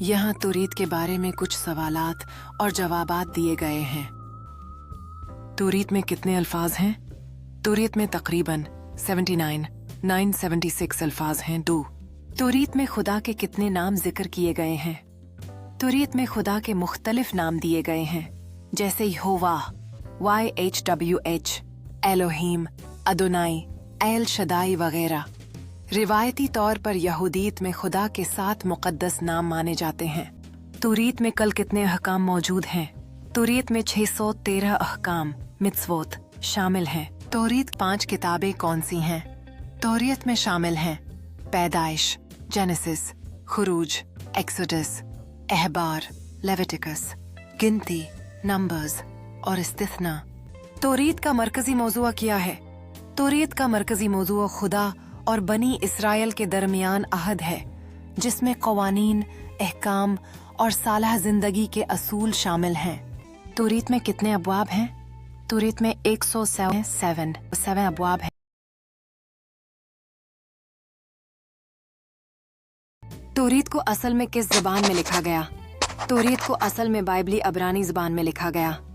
यहाँ तुरीत के बारे में कुछ सवालात और जवाबात दिए गए हैं। तुरीत में कितने अल्फाज हैं? तुरीत में तकरीबन 976 अल्फाज हैं। तुरीत में खुदा के कितने नाम जिक्र किए गए हैं? तुरीत में खुदा के मुख्तलिफ नाम दिए गए हैं, जैसे यहोवा YHWH, एलोहीम, अदोनाई, एल शदाई वगैरह। रिवायती तौर पर यहूदीत में खुदा के 7 मुक़द्दस नाम माने जाते हैं। तुरीत में कल कितने अहकाम मौजूद हैं? तुरीत में 613 अहकाम मित्सवोत शामिल हैं। तौरीत 5 किताबें कौन सी हैं? तौरीत में शामिल हैं पैदाइश, जेनेसिस, खुरूज, एक्सोडस, अहबार, लेविटिकस, गिनती, नंबर्स और इस्तिथना। तौरीत का मरकजी मौजूआ क्या है? तौरीत का मरकजी मौजूआ खुदा और बनी इसराइल के दरमियान अहद है, जिसमें कवानीन, अहकाम और सालाह जिंदगी के असूल शामिल हैं। तौरीत में कितने अबवाब हैं? तौरीत में 107 अबवाब हैं। तौरीत को असल में किस ज़बान में लिखा गया? तौरीत को असल में बाइबली अब्रानी ज़बान में लिखा गया।